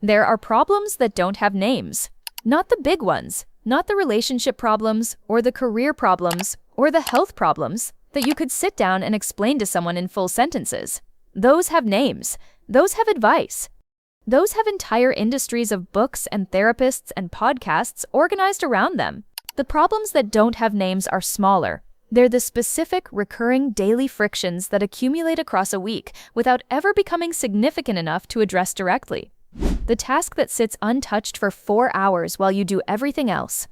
There are problems that don't have names. Not the big ones, not the relationship problems, or the career problems, or the health problems that you could sit down and explain to someone in full sentences. Those have names. Those have advice. Those have entire industries of books and therapists and podcasts organized around them. The problems that don't have names are smaller. They're the specific, recurring daily frictions that accumulate across a week without ever becoming significant enough to address directly. The task that sits untouched for 4 hours while you do everything else.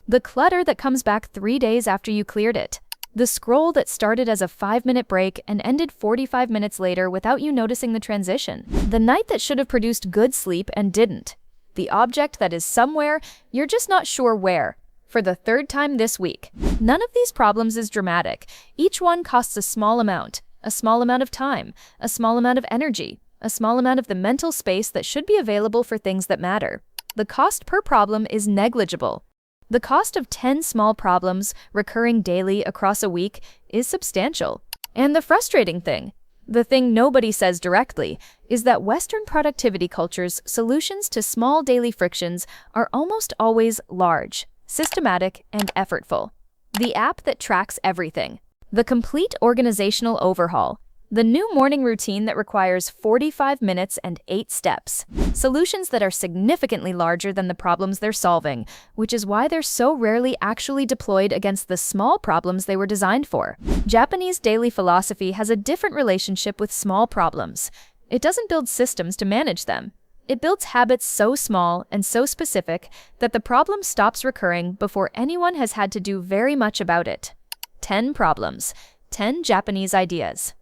The clutter that comes back 3 days after you cleared it. The scroll that started as a 5-minute break and ended 45 minutes later without you noticing the transition. The night that should have produced good sleep and didn't. The object that is somewhere, you're just not sure where. For the 3rd time this week. None of these problems is dramatic. Each one costs a small amount of time, a small amount of energy, a small amount of the mental space that should be available for things that matter. The cost per problem is negligible. The cost of 10 small problems recurring daily across a week is substantial. And the frustrating thing, the thing nobody says directly, is that Western productivity culture's solutions to small daily frictions are almost always large, systematic, and effortful. The app that tracks everything. The complete organizational overhaul. The new morning routine that requires 45 minutes and 8 steps. Solutions that are significantly larger than the problems they're solving, which is why they're so rarely actually deployed against the small problems they were designed for. Japanese daily philosophy has a different relationship with small problems. It doesn't build systems to manage them. It builds habits so small and so specific that the problem stops recurring before anyone has had to do very much about it. 10 problems, 10 Japanese ideas.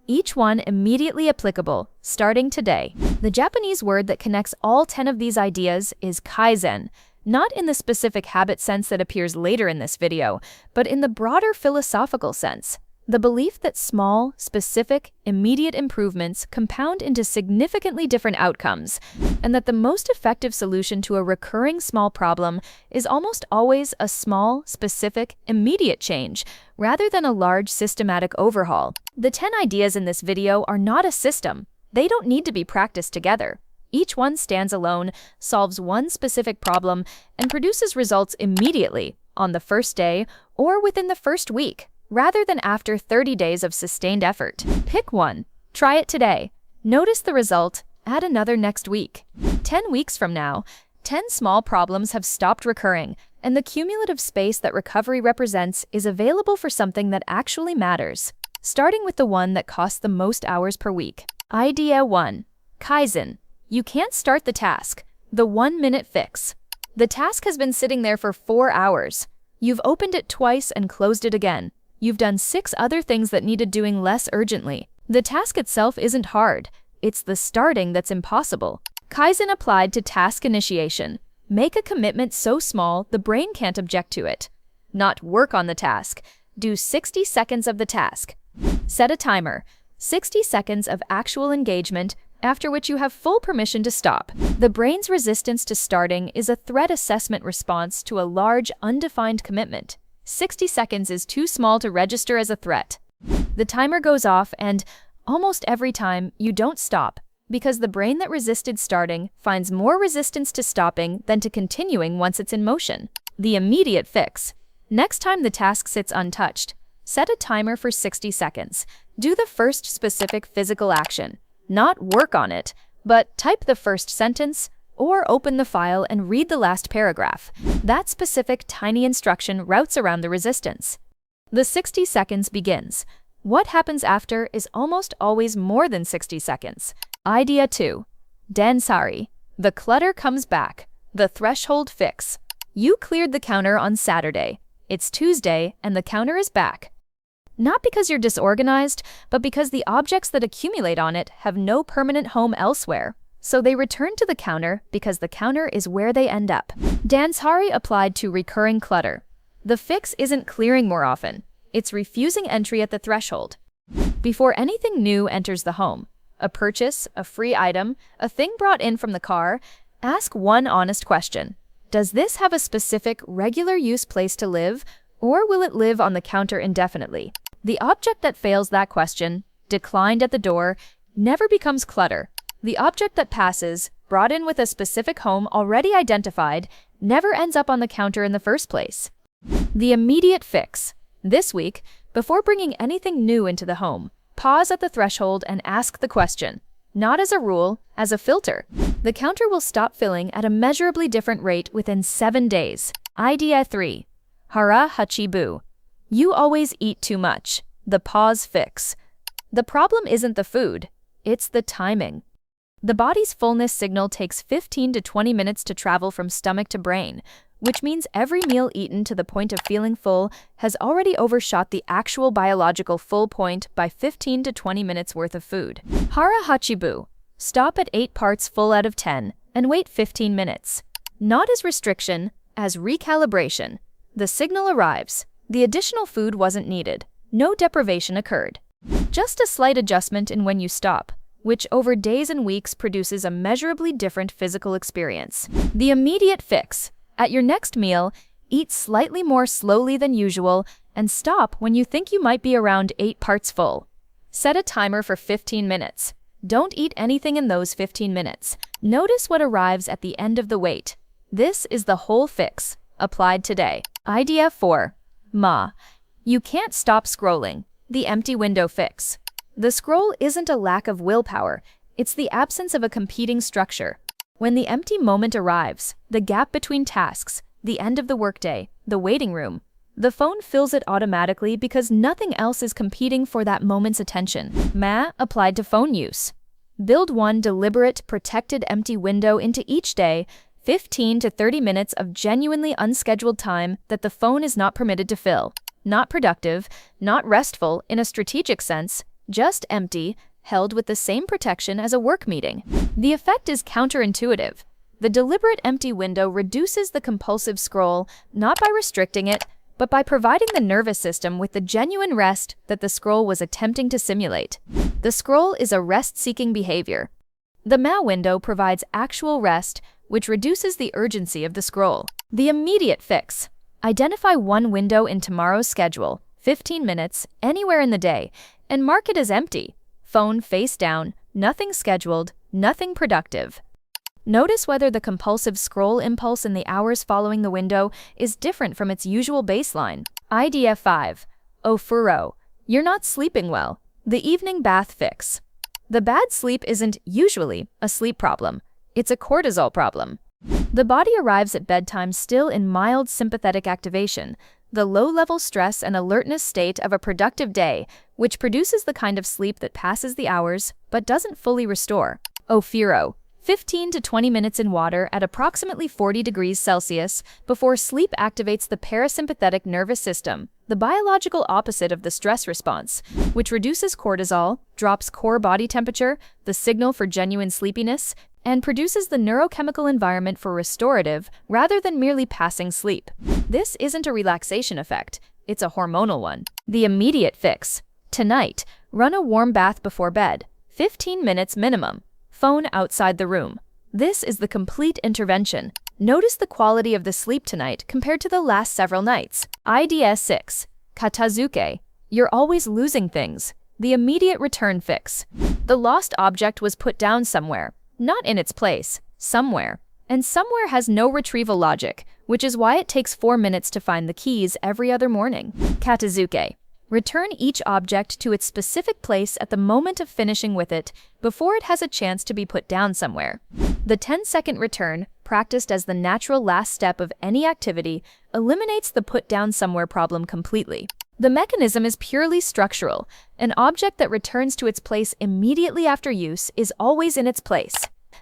Each one immediately applicable, starting today. The Japanese word that connects all 10 of these ideas is Kaizen, not in the specific habit sense that appears later in this video, but in the broader philosophical sense. The belief that small, specific, immediate improvements compound into significantly different outcomes, and that the most effective solution to a recurring small problem is almost always a small, specific, immediate change, rather than a large systematic overhaul. The 10 ideas in this video are not a system. They don't need to be practiced together. Each one stands alone, solves one specific problem, and produces results immediately, on the first day, or within the first week, rather than after 30 days of sustained effort. Pick one. Try it today. Notice the result. Add another next week. 10 weeks from now, 10 small problems have stopped recurring, and the cumulative space that recovery represents is available for something that actually matters. Starting with the one that costs the most hours per week. Idea 1. Kaizen. You can't start the task. The 1-minute fix. The task has been sitting there for 4 hours. You've opened it twice and closed it again. You've done 6 other things that needed doing less urgently. The task itself isn't hard. It's the starting that's impossible. Kaizen applied to task initiation. Make a commitment so small the brain can't object to it. Not work on the task. Do 60 seconds of the task. Set a timer. 60 seconds of actual engagement, after which you have full permission to stop. The brain's resistance to starting is a threat assessment response to a large, undefined commitment. 60 seconds is too small to register as a threat. The timer goes off and, almost every time, you don't stop, because the brain that resisted starting finds more resistance to stopping than to continuing once it's in motion. The immediate fix. Next time the task sits untouched, set a timer for 60 seconds. Do the first specific physical action. Not work on it, but type the first sentence, or open the file and read the last paragraph. That specific tiny instruction routes around the resistance. The 60 seconds begins. What happens after is almost always more than 60 seconds. Idea 2. Danshari. The clutter comes back. The threshold fix. You cleared the counter on Saturday. It's Tuesday and the counter is back. Not because you're disorganized, but because the objects that accumulate on it have no permanent home elsewhere. So they return to the counter because the counter is where they end up. Danshari applied to recurring clutter. The fix isn't clearing more often. It's refusing entry at the threshold. Before anything new enters the home, a purchase, a free item, a thing brought in from the car, ask one honest question. Does this have a specific, regular use place to live, or will it live on the counter indefinitely? The object that fails that question, declined at the door, never becomes clutter. The object that passes, brought in with a specific home already identified, never ends up on the counter in the first place. The immediate fix. This week, before bringing anything new into the home, pause at the threshold and ask the question. Not as a rule, as a filter. The counter will stop filling at a measurably different rate within 7 days. Idea 3. Hara Hachi Bu. You always eat too much. The pause fix. The problem isn't the food, it's the timing. The body's fullness signal takes 15 to 20 minutes to travel from stomach to brain, which means every meal eaten to the point of feeling full has already overshot the actual biological full point by 15 to 20 minutes worth of food. Hara Hachibu. Stop at 8 parts full out of 10 and wait 15 minutes. Not as restriction, as recalibration. The signal arrives. The additional food wasn't needed. No deprivation occurred. Just a slight adjustment in when you stop, which over days and weeks produces a measurably different physical experience. The immediate fix. At your next meal, eat slightly more slowly than usual and stop when you think you might be around 8 parts full. Set a timer for 15 minutes. Don't eat anything in those 15 minutes. Notice what arrives at the end of the wait. This is the whole fix, applied today. Idea 4. You can't stop scrolling. The empty window fix. The scroll isn't a lack of willpower, it's the absence of a competing structure. When the empty moment arrives, the gap between tasks, the end of the workday, the waiting room, the phone fills it automatically because nothing else is competing for that moment's attention. Applied to phone use. Build one deliberate, protected empty window into each day, 15 to 30 minutes of genuinely unscheduled time that the phone is not permitted to fill. Not productive, not restful in a strategic sense, just empty, held with the same protection as a work meeting. The effect is counterintuitive. The deliberate empty window reduces the compulsive scroll not by restricting it, but by providing the nervous system with the genuine rest that the scroll was attempting to simulate. The scroll is a rest-seeking behavior. The window provides actual rest, which reduces the urgency of the scroll. The immediate fix. Identify one window in tomorrow's schedule, 15 minutes, anywhere in the day, and mark it as empty. Phone face down, nothing scheduled, nothing productive. Notice whether the compulsive scroll impulse in the hours following the window is different from its usual baseline. Idea 5. Ofuro. You're not sleeping well. The evening bath fix. The bad sleep isn't usually a sleep problem. It's a cortisol problem. The body arrives at bedtime still in mild sympathetic activation, the low-level stress and alertness state of a productive day, which produces the kind of sleep that passes the hours but doesn't fully restore. Ofuro. 15 to 20 minutes in water at approximately 40 degrees Celsius before sleep activates the parasympathetic nervous system, the biological opposite of the stress response, which reduces cortisol, drops core body temperature, the signal for genuine sleepiness, and produces the neurochemical environment for restorative rather than merely passing sleep. This isn't a relaxation effect, it's a hormonal one. The immediate fix. Tonight, run a warm bath before bed, 15 minutes minimum. Phone outside the room. This is the complete intervention. Notice the quality of the sleep tonight compared to the last several nights. Idea 6. Katazuke. You're always losing things. The immediate return fix. The lost object was put down somewhere, not in its place, somewhere. And somewhere has no retrieval logic, which is why it takes 4 minutes to find the keys every other morning. Katazuke. Return each object to its specific place at the moment of finishing with it, before it has a chance to be put down somewhere. The 10-second return, practiced as the natural last step of any activity, eliminates the put down somewhere problem completely. The mechanism is purely structural. An object that returns to its place immediately after use is always in its place.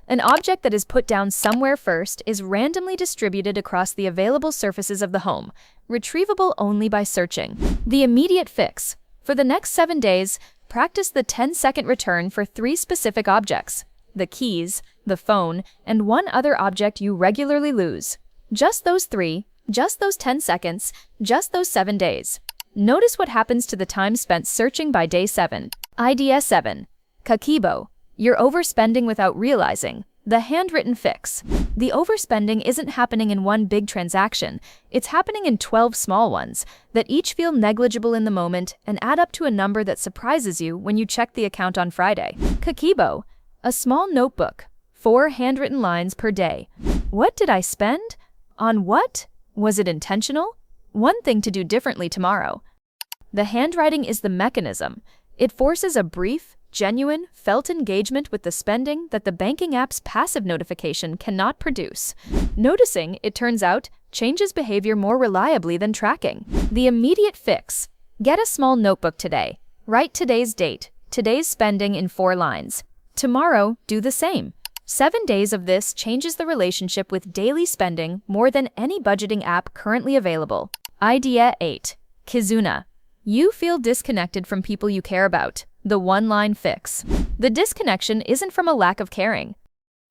An object that is put down somewhere first is randomly distributed across the available surfaces of the home, retrievable only by searching. The immediate fix. For the next 7 days, practice the 10-second return for 3 specific objects: the keys, the phone, and one other object you regularly lose. Just those 3, just those 10 seconds, just those 7 days. Notice what happens to the time spent searching by day 7. Idea 7. Kakeibo. You're overspending without realizing. The handwritten fix. The overspending isn't happening in one big transaction, it's happening in 12 small ones that each feel negligible in the moment and add up to a number that surprises you when you check the account on Friday. Kakeibo. A small notebook. 4 handwritten lines per day. What did I spend? On what? Was it intentional? One thing to do differently tomorrow. The handwriting is the mechanism. It forces a brief, genuine, felt engagement with the spending that the banking app's passive notification cannot produce. Noticing, it turns out, changes behavior more reliably than tracking. The immediate fix. Get a small notebook today. Write today's date, today's spending in 4 lines. Tomorrow, do the same. 7 days of this changes the relationship with daily spending more than any budgeting app currently available. Idea 8. Kizuna. You feel disconnected from people you care about. The one-line fix. The disconnection isn't from a lack of caring.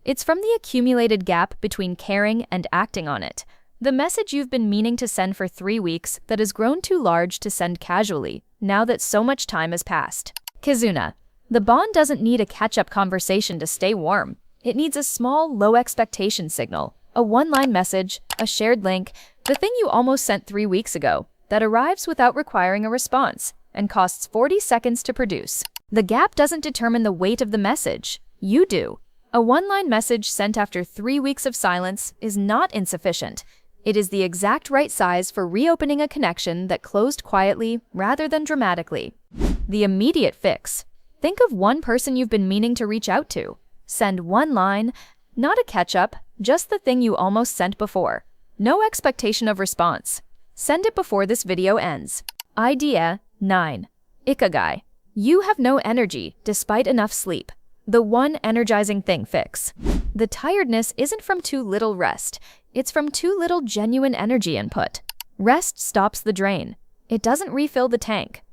It's from the accumulated gap between caring and acting on it. The message you've been meaning to send for 3 weeks that has grown too large to send casually, now that so much time has passed. Kizuna. The bond doesn't need a catch-up conversation to stay warm. It needs a small, low-expectation signal, a one-line message, a shared link, the thing you almost sent 3 weeks ago, that arrives without requiring a response and costs 40 seconds to produce. The gap doesn't determine the weight of the message. You do. A one-line message sent after 3 weeks of silence is not insufficient. It is the exact right size for reopening a connection that closed quietly rather than dramatically. The immediate fix. Think of one person you've been meaning to reach out to. Send one line, not a catch-up, just the thing you almost sent before. No expectation of response. Send it before this video ends. Idea 9. Ikigai. You have no energy despite enough sleep. The one energizing thing fix. The tiredness isn't from too little rest. It's from too little genuine energy input. Rest stops the drain. It doesn't refill the tank.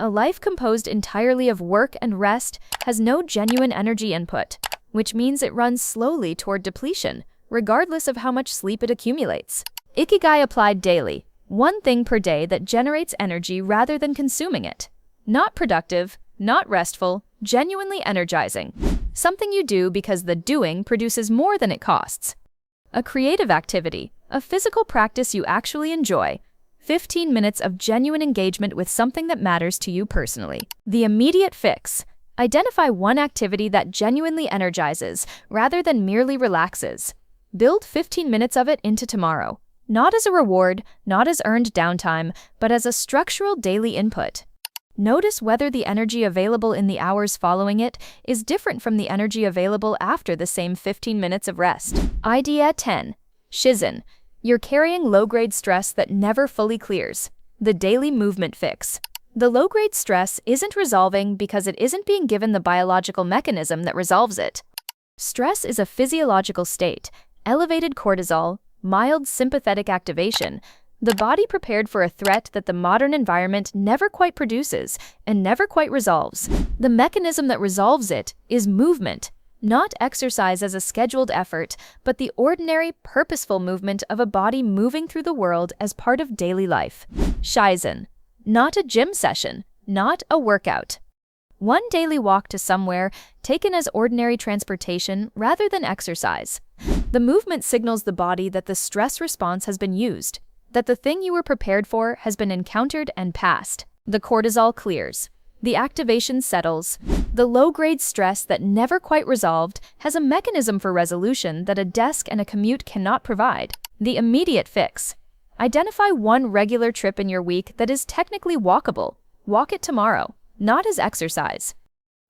A life composed entirely of work and rest has no genuine energy input, which means it runs slowly toward depletion, regardless of how much sleep it accumulates. Ikigai applied daily. One thing per day that generates energy rather than consuming it. Not productive, not restful, genuinely energizing. Something you do because the doing produces more than it costs. A creative activity, a physical practice you actually enjoy. 15 minutes of genuine engagement with something that matters to you personally. The immediate fix. Identify one activity that genuinely energizes rather than merely relaxes. Build 15 minutes of it into tomorrow. Not as a reward, not as earned downtime, but as a structural daily input. Notice whether the energy available in the hours following it is different from the energy available after the same 15 minutes of rest. Idea 10. Shizen. You're carrying low-grade stress that never fully clears. The daily movement fix. The low-grade stress isn't resolving because it isn't being given the biological mechanism that resolves it. Stress is a physiological state, elevated cortisol, mild sympathetic activation, the body prepared for a threat that the modern environment never quite produces and never quite resolves. The mechanism that resolves it is movement, not exercise as a scheduled effort, but the ordinary, purposeful movement of a body moving through the world as part of daily life. Shizen. Not a gym session, not a workout. One daily walk to somewhere taken as ordinary transportation rather than exercise. The movement signals the body that the stress response has been used, that the thing you were prepared for has been encountered and passed. The cortisol clears. The activation settles. The low-grade stress that never quite resolved has a mechanism for resolution that a desk and a commute cannot provide. The immediate fix. Identify one regular trip in your week that is technically walkable. Walk it tomorrow, not as exercise,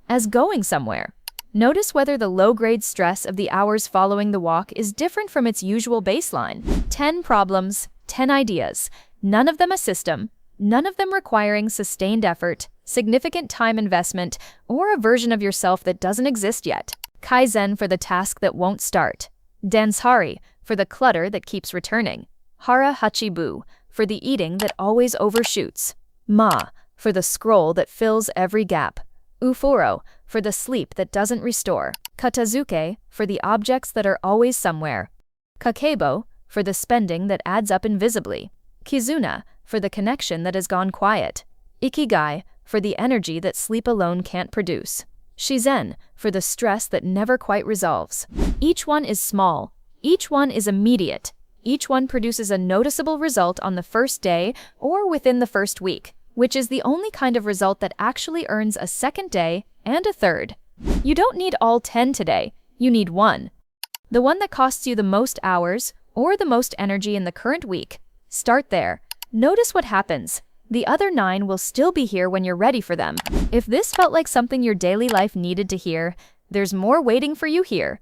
as going somewhere. Notice whether the low-grade stress of the hours following the walk is different from its usual baseline. 10 problems, 10 ideas, none of them a system, none of them requiring sustained effort, significant time investment, or a version of yourself that doesn't exist yet. Kaizen for the task that won't start. Danshari for the clutter that keeps returning. Hara Hachi for the eating that always overshoots. For the scroll that fills every gap. Ofuro for the sleep that doesn't restore. Katazuke for the objects that are always somewhere. Kakeibo for the spending that adds up invisibly. Kizuna for the connection that has gone quiet. Ikigai for the energy that sleep alone can't produce. Shizen for the stress that never quite resolves. Each one is small. Each one is immediate. Each one produces a noticeable result on the first day or within the first week, which is the only kind of result that actually earns a second day and a third. You don't need all 10 today. You need one. The one that costs you the most hours or the most energy in the current week. Start there. Notice what happens. The other 9 will still be here when you're ready for them. If this felt like something your daily life needed to hear, there's more waiting for you here.